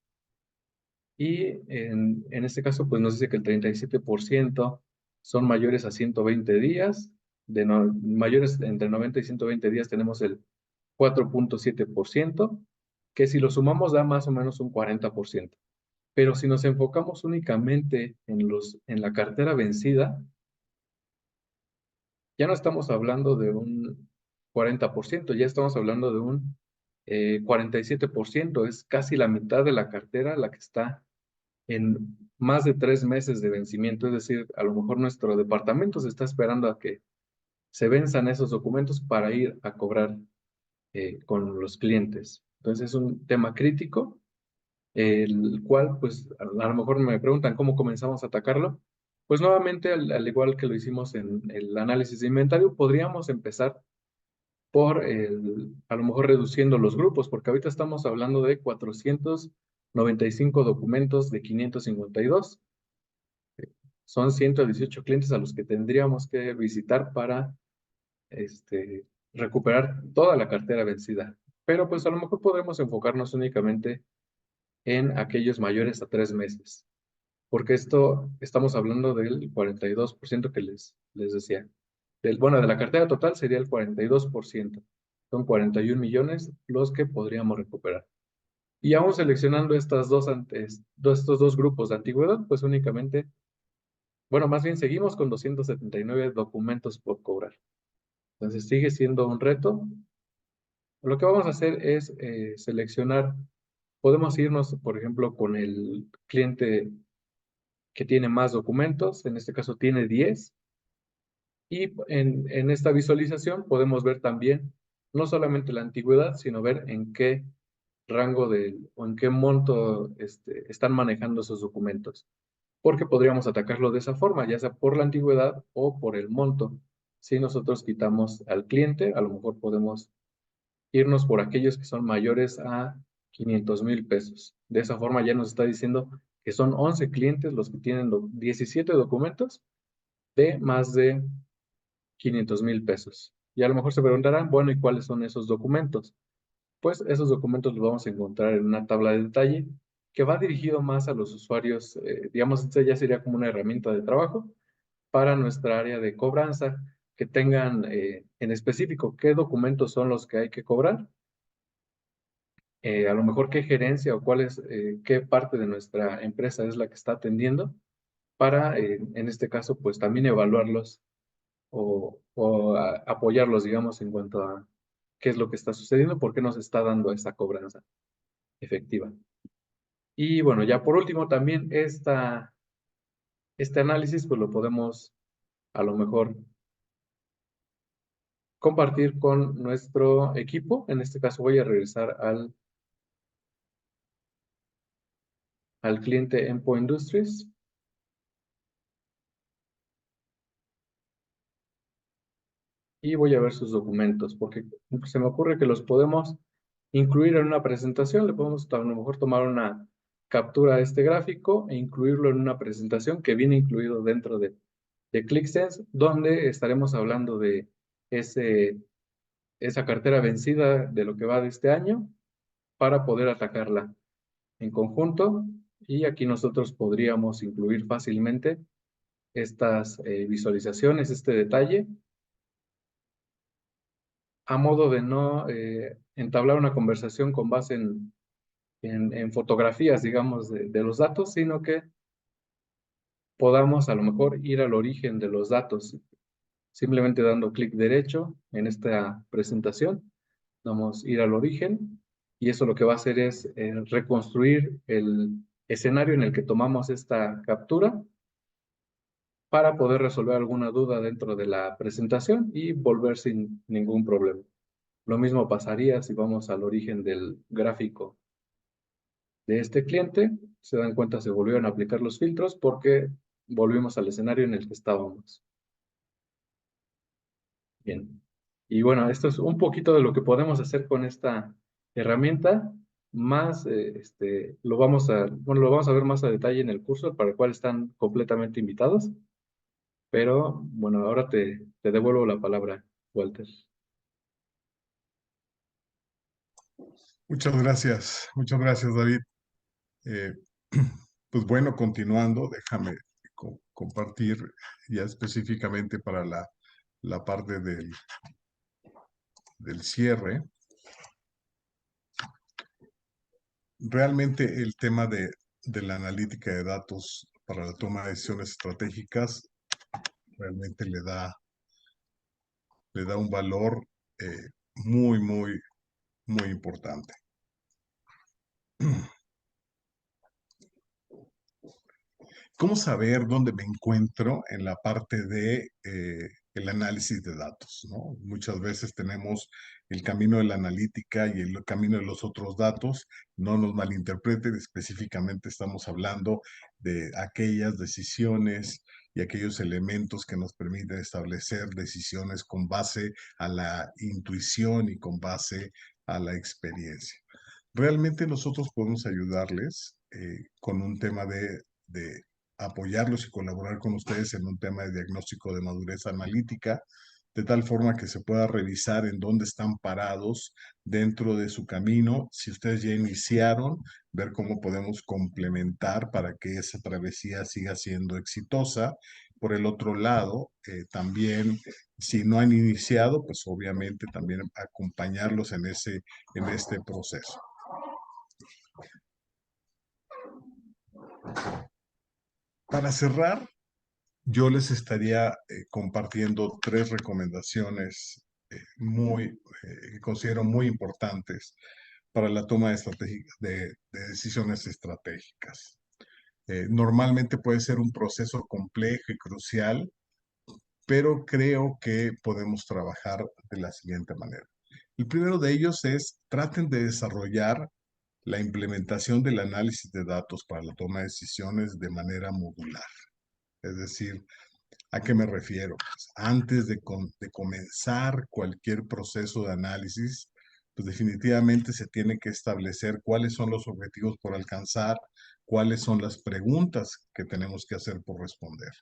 Speaker 3: y en este caso pues nos dice que el 37% son mayores a 120 días, mayores entre 90 y 120 días tenemos el 4.7%, que si lo sumamos da más o menos un 40%. Pero si nos enfocamos únicamente en la cartera vencida, ya no estamos hablando de un 40%, ya estamos hablando de un 47%, es casi la mitad de la cartera la que está en más de 3 meses de vencimiento, es decir, a lo mejor nuestro departamento se está esperando a que se venzan esos documentos para ir a cobrar con los clientes. Entonces es un tema crítico, el cual, pues, a lo mejor me preguntan cómo comenzamos a atacarlo. Pues nuevamente, al igual que lo hicimos en el análisis de inventario, podríamos empezar por, a lo mejor, reduciendo los grupos, porque ahorita estamos hablando de 495 documentos de 552. Son 118 clientes a los que tendríamos que visitar para recuperar toda la cartera vencida. Pero pues a lo mejor podremos enfocarnos únicamente en aquellos mayores a 3 meses, porque esto estamos hablando del 42% que les decía. Bueno, de la cartera total sería el 42%. Son 41 millones los que podríamos recuperar. Y aún seleccionando estos dos grupos de antigüedad, pues únicamente, bueno, más bien seguimos con 279 documentos por cobrar. Entonces sigue siendo un reto. Lo que vamos a hacer es seleccionar, podemos irnos, por ejemplo, con el cliente que tiene más documentos, en este caso tiene 10, y en esta visualización podemos ver también no solamente la antigüedad, sino ver en qué rango o en qué monto están manejando esos documentos. Porque podríamos atacarlo de esa forma, ya sea por la antigüedad o por el monto. Si nosotros quitamos al cliente, a lo mejor podemos irnos por aquellos que son mayores a 500,000 pesos. De esa forma ya nos está diciendo que son 11 clientes los que tienen 17 documentos de más de 500,000 pesos. Y a lo mejor se preguntarán, bueno, ¿y cuáles son esos documentos? Pues esos documentos los vamos a encontrar en una tabla de detalle que va dirigido más a los usuarios, digamos, esta ya sería como una herramienta de trabajo para nuestra área de cobranza, que tengan en específico qué documentos son los que hay que cobrar, a lo mejor qué gerencia o qué parte de nuestra empresa es la que está atendiendo, para, en este caso, pues también evaluarlos o apoyarlos, digamos, en cuanto a qué es lo que está sucediendo, por qué nos está dando esa cobranza efectiva. Y bueno, ya por último, también este análisis, pues lo podemos a lo mejor compartir con nuestro equipo. En este caso voy a regresar al cliente Empo Industries. Y voy a ver sus documentos, porque se me ocurre que los podemos incluir en una presentación. Le podemos a lo mejor tomar una captura de este gráfico e incluirlo en una presentación que viene incluido dentro de ClickSense, donde estaremos hablando de esa cartera vencida de lo que va de este año para poder atacarla en conjunto. Y aquí nosotros podríamos incluir fácilmente estas visualizaciones, este detalle, a modo de no entablar una conversación con base en fotografías, digamos, de los datos, sino que podamos a lo mejor ir al origen de los datos. Simplemente dando clic derecho en esta presentación, vamos a ir al origen y eso lo que va a hacer es reconstruir el escenario en el que tomamos esta captura para poder resolver alguna duda dentro de la presentación y volver sin ningún problema. Lo mismo pasaría si vamos al origen del gráfico de este cliente. Se dan cuenta, se volvieron a aplicar los filtros porque volvimos al escenario en el que estábamos. Bien. Y bueno, esto es un poquito de lo que podemos hacer con esta herramienta. Más, lo vamos a ver más a detalle en el curso, para el cual están completamente invitados. Pero bueno, ahora te devuelvo la palabra, Walter.
Speaker 2: Muchas gracias, David. Eh, pues bueno, continuando, déjame compartir ya específicamente para la parte del cierre. Realmente el tema de la analítica de datos para la toma de decisiones estratégicas realmente le da un valor muy, muy, muy importante. ¿Cómo saber dónde me encuentro en la parte de el análisis de datos, ¿no? Muchas veces tenemos el camino de la analítica y el camino de los otros datos. No nos malinterpreten, específicamente estamos hablando de aquellas decisiones y aquellos elementos que nos permiten establecer decisiones con base a la intuición y con base a la experiencia. Realmente nosotros podemos ayudarles con un tema de apoyarlos y colaborar con ustedes en un tema de diagnóstico de madurez analítica, de tal forma que se pueda revisar en dónde están parados dentro de su camino. Si ustedes ya iniciaron, ver cómo podemos complementar para que esa travesía siga siendo exitosa. Por el otro lado, también, si no han iniciado, pues obviamente también acompañarlos en este proceso. Para cerrar, yo les estaría compartiendo 3 recomendaciones que considero muy importantes para la toma de decisiones estratégicas. Normalmente puede ser un proceso complejo y crucial, pero creo que podemos trabajar de la siguiente manera. El primero de ellos es, traten de desarrollar la implementación del análisis de datos para la toma de decisiones de manera modular. Es decir, ¿a qué me refiero? Pues antes de comenzar cualquier proceso de análisis, pues definitivamente se tiene que establecer cuáles son los objetivos por alcanzar, cuáles son las preguntas que tenemos que hacer por responder.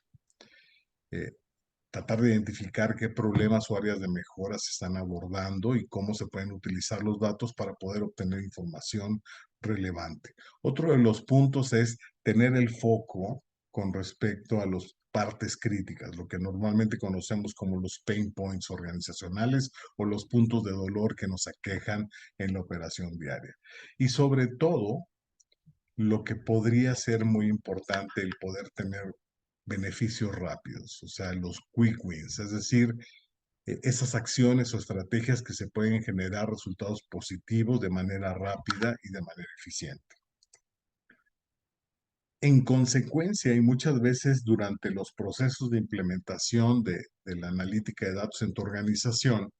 Speaker 2: Tratar de identificar qué problemas o áreas de mejora se están abordando y cómo se pueden utilizar los datos para poder obtener información relevante. Otro de los puntos es tener el foco con respecto a las partes críticas, lo que normalmente conocemos como los pain points organizacionales o los puntos de dolor que nos aquejan en la operación diaria. Y sobre todo, lo que podría ser muy importante, el poder tener beneficios rápidos, o sea, los quick wins, es decir, esas acciones o estrategias que se pueden generar resultados positivos de manera rápida y de manera eficiente. En consecuencia, y muchas veces durante los procesos de implementación de la analítica de datos en tu organización,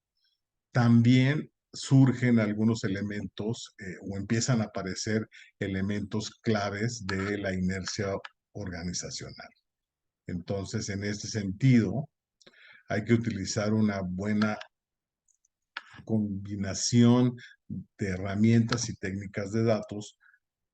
Speaker 2: también surgen algunos elementos o empiezan a aparecer elementos claves de la inercia organizacional. Entonces, en este sentido, hay que utilizar una buena combinación de herramientas y técnicas de datos,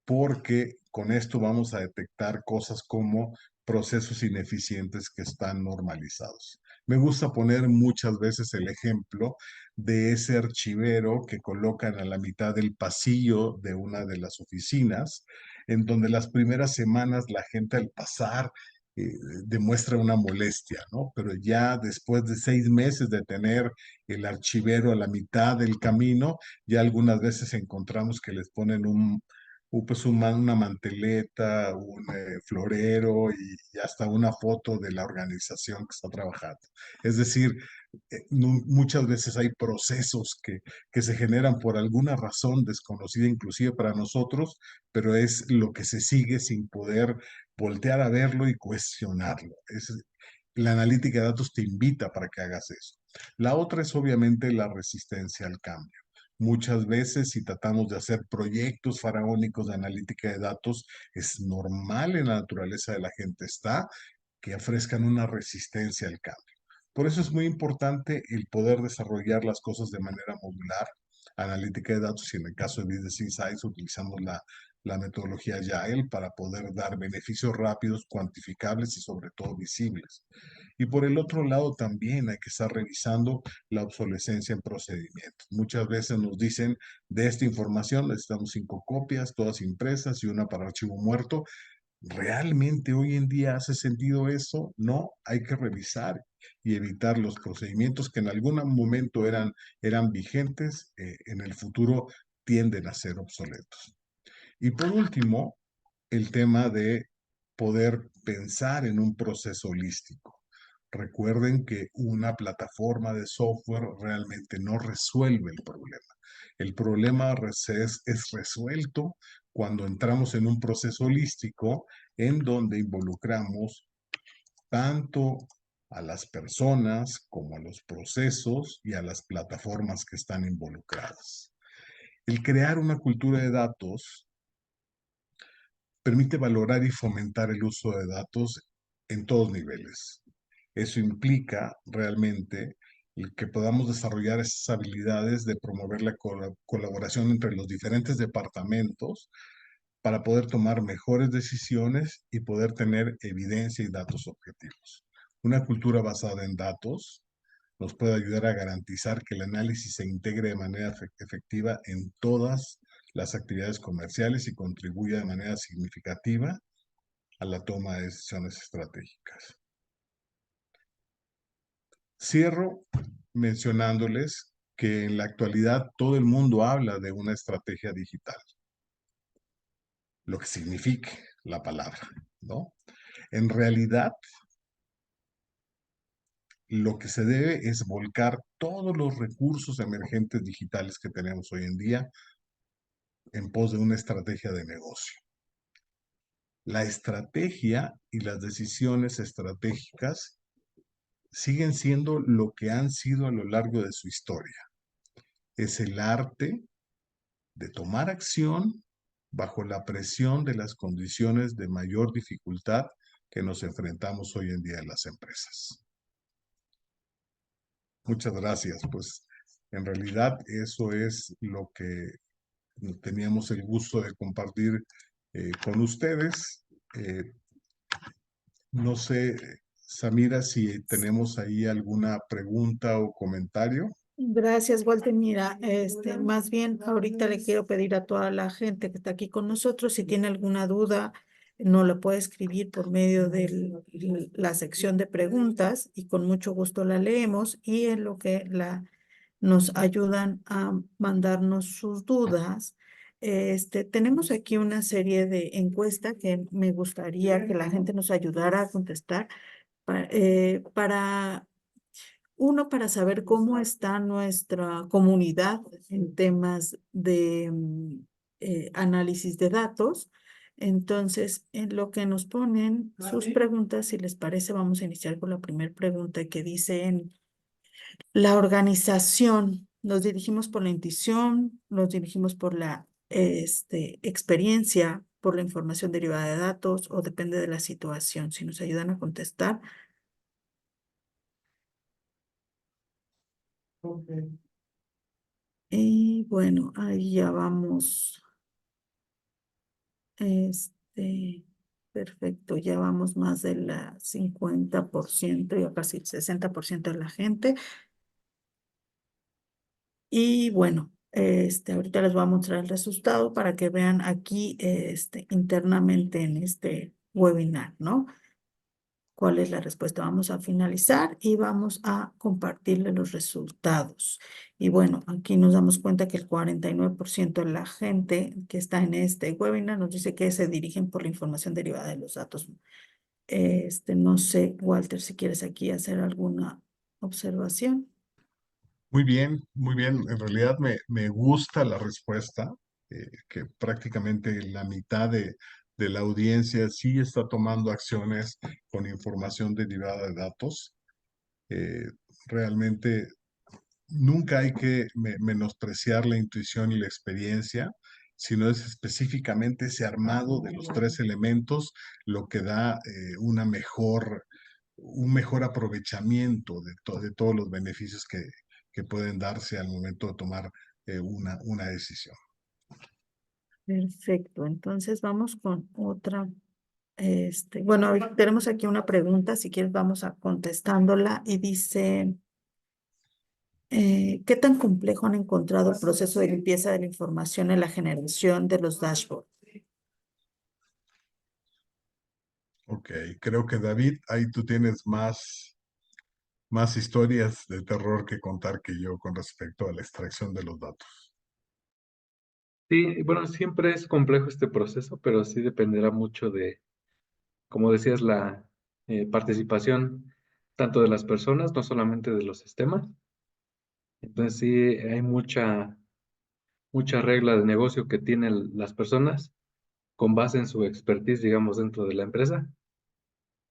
Speaker 2: porque con esto vamos a detectar cosas como procesos ineficientes que están normalizados. Me gusta poner muchas veces el ejemplo de ese archivero que colocan a la mitad del pasillo de una de las oficinas, en donde las primeras semanas la gente al pasar demuestra una molestia, ¿no? Pero ya después de 6 meses de tener el archivero a la mitad del camino, ya algunas veces encontramos que les ponen pues una manteleta, un florero y hasta una foto de la organización que está trabajando. Es decir, muchas veces hay procesos que se generan por alguna razón desconocida inclusive para nosotros, pero es lo que se sigue sin poder voltear a verlo y cuestionarlo. La analítica de datos te invita para que hagas eso. La otra es obviamente la resistencia al cambio. Muchas veces, si tratamos de hacer proyectos faraónicos de analítica de datos, es normal en la naturaleza de la gente está que ofrezcan una resistencia al cambio. Por eso es muy importante el poder desarrollar las cosas de manera modular, analítica de datos y en el caso de Business Insights utilizamos la metodología Agile para poder dar beneficios rápidos, cuantificables y sobre todo visibles. Y por el otro lado también hay que estar revisando la obsolescencia en procedimientos. Muchas veces nos dicen de esta información necesitamos 5 copias, todas impresas y una para archivo muerto. ¿Realmente hoy en día hace sentido eso? No, hay que revisar y evitar los procedimientos que en algún momento eran vigentes, en el futuro tienden a ser obsoletos. Y por último, el tema de poder pensar en un proceso holístico. Recuerden que una plataforma de software realmente no resuelve el problema. El problema es resuelto cuando entramos en un proceso holístico en donde involucramos tanto a las personas como a los procesos y a las plataformas que están involucradas. El crear una cultura de datos permite valorar y fomentar el uso de datos en todos niveles. Eso implica realmente el que podamos desarrollar esas habilidades de promover la colaboración entre los diferentes departamentos para poder tomar mejores decisiones y poder tener evidencia y datos objetivos. Una cultura basada en datos nos puede ayudar a garantizar que el análisis se integre de manera efectiva en todas las actividades comerciales y contribuya de manera significativa a la toma de decisiones estratégicas. Cierro mencionándoles que en la actualidad todo el mundo habla de una estrategia digital, lo que signifique la palabra, ¿no? En realidad, lo que se debe es volcar todos los recursos emergentes digitales que tenemos hoy en día en pos de una estrategia de negocio. La estrategia y las decisiones estratégicas siguen siendo lo que han sido a lo largo de su historia. Es el arte de tomar acción bajo la presión de las condiciones de mayor dificultad que nos enfrentamos hoy en día en las empresas. Muchas gracias. Pues en realidad eso es lo que teníamos el gusto de compartir con ustedes. No sé, Samira, si tenemos ahí alguna pregunta o comentario.
Speaker 1: Gracias, Walter. Mira, más bien ahorita le quiero pedir a toda la gente que está aquí con nosotros, si tiene alguna duda, nos la puede escribir por medio de la sección de preguntas y con mucho gusto la leemos y en lo que nos ayudan a mandarnos sus dudas. Tenemos aquí una serie de encuestas que me gustaría que la gente nos ayudara a contestar para uno, para saber cómo está nuestra comunidad en temas de análisis de datos. Entonces, en lo que nos ponen sus preguntas, si les parece, vamos a iniciar con la primera pregunta que dice en la organización. ¿Nos dirigimos por la intuición? ¿Nos dirigimos por la experiencia, por la información derivada de datos o depende de la situación? Si nos ayudan a contestar. Y bueno, ahí ya vamos. Perfecto, ya vamos más del 50%, ya casi el 60% de la gente. Y bueno, ahorita les voy a mostrar el resultado para que vean aquí internamente en este webinar, ¿no? cuál es la respuesta. Vamos a finalizar y vamos a compartirle los resultados. Y bueno, aquí nos damos cuenta que el 49% de la gente que está en este webinar nos dice que se dirigen por la información derivada de los datos. No sé, Walter, si quieres aquí hacer alguna observación.
Speaker 2: Muy bien, muy bien. En realidad me gusta la respuesta, que prácticamente la mitad de la audiencia sí está tomando acciones con información derivada de datos. Eh, Realmente nunca hay que menospreciar la intuición y la experiencia, sino es específicamente ese armado de los tres elementos lo que da un mejor aprovechamiento de todos los beneficios que pueden darse al momento de tomar una decisión.
Speaker 1: Perfecto, entonces vamos con otra. Bueno, tenemos aquí una pregunta, si quieres vamos a contestándola y dice, ¿qué tan complejo han encontrado el proceso de limpieza de la información en la generación de los dashboards?
Speaker 2: Ok, creo que David, ahí tú tienes más historias de terror que contar que yo con respecto a la extracción de los datos.
Speaker 3: Sí, bueno, siempre es complejo este proceso, pero sí dependerá mucho de, como decías, la participación tanto de las personas, no solamente de los sistemas. Entonces sí, hay mucha regla de negocio que tienen las personas con base en su expertise, digamos, dentro de la empresa.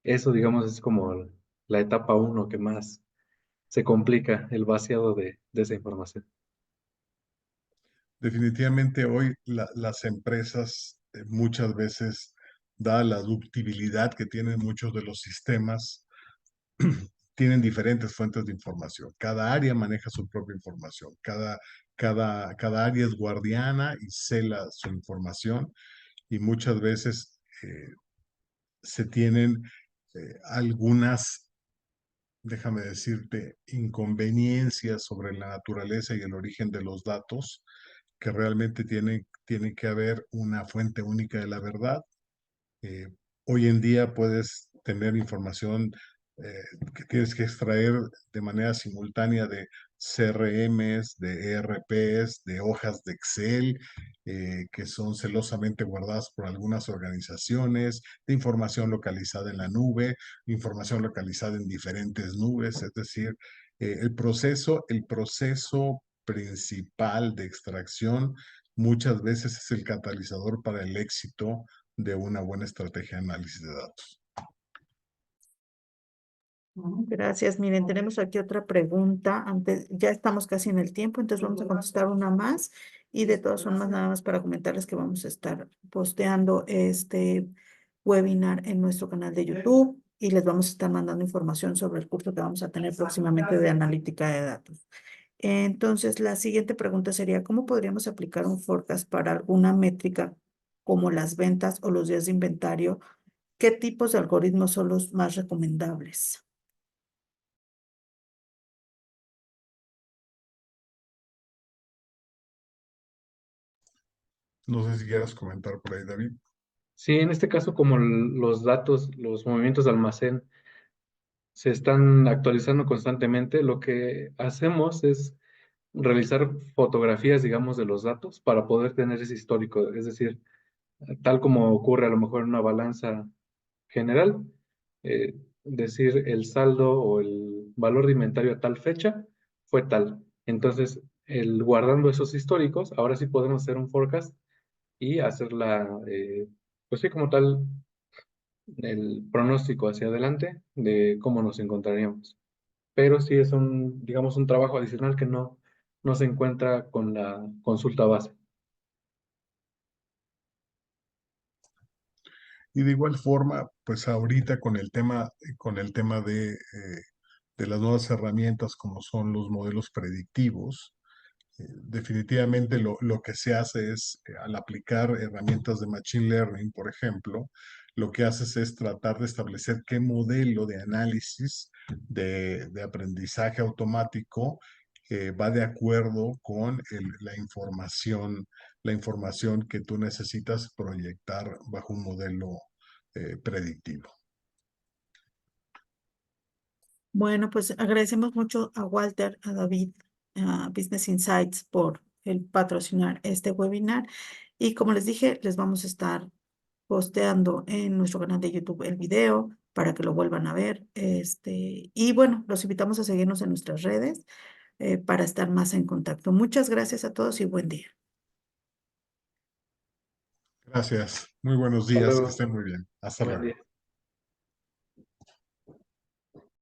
Speaker 3: Eso, digamos, es como la etapa uno que más se complica el vaciado de esa información.
Speaker 2: Definitivamente hoy las empresas muchas veces, dada la ductibilidad que tienen muchos de los sistemas, tienen diferentes fuentes de información. Cada área maneja su propia información. Cada área es guardiana y cela su información y muchas veces se tienen algunas, déjame decirte, inconveniencias sobre la naturaleza y el origen de los datos, que realmente tiene que haber una fuente única de la verdad. Eh, Hoy en día puedes tener información eh, que tienes que extraer de manera simultánea de CRMs, de ERPs, de hojas de Excel, que son celosamente guardadas por algunas organizaciones, de información localizada en la nube, información localizada en diferentes nubes. Es decir, el proceso principal de extracción muchas veces es el catalizador para el éxito de una buena estrategia de análisis de datos.
Speaker 1: Gracias. Miren, tenemos aquí otra pregunta. Antes, ya estamos casi en el tiempo, entonces vamos a contestar una más. Y de todas formas, nada más para comentarles que vamos a estar posteando este webinar en nuestro canal de YouTube y les vamos a estar mandando información sobre el curso que vamos a tener próximamente de analítica de datos. Entonces, la siguiente pregunta sería, ¿cómo podríamos aplicar un forecast para alguna métrica como las ventas o los días de inventario? ¿Qué tipos de algoritmos son los más recomendables?
Speaker 2: No sé si quieras comentar por ahí, David.
Speaker 3: Sí, en este caso, como los datos, los movimientos de almacén se están actualizando constantemente, lo que hacemos es realizar fotografías, digamos, de los datos para poder tener ese histórico. Es decir, tal como ocurre a lo mejor en una balanza general, decir el saldo o el valor de inventario a tal fecha fue tal. Entonces, guardando esos históricos, ahora sí podemos hacer un forecast y hacerla, pues sí, como tal, el pronóstico hacia adelante de cómo nos encontraríamos. Pero sí es un, digamos, un trabajo adicional que no se encuentra con la consulta base.
Speaker 2: Y de igual forma, pues ahorita con el tema de las nuevas herramientas como son los modelos predictivos, definitivamente lo que se hace es, al aplicar herramientas de Machine Learning, por ejemplo, lo que haces es tratar de establecer qué modelo de análisis de aprendizaje automático va de acuerdo con la información que tú necesitas proyectar bajo un modelo predictivo.
Speaker 1: Bueno, pues agradecemos mucho a Walter, a David, a Business Insights por el patrocinar este webinar. Y como les dije, les vamos a estar posteando en nuestro canal de YouTube el video para que lo vuelvan a ver. Y bueno, los invitamos a seguirnos en nuestras redes para estar más en contacto. Muchas gracias a todos y buen día.
Speaker 2: Gracias. Muy buenos
Speaker 3: Hasta
Speaker 2: días. Que
Speaker 3: luego.
Speaker 2: estén muy bien. Hasta
Speaker 3: Buen
Speaker 2: luego.
Speaker 3: día.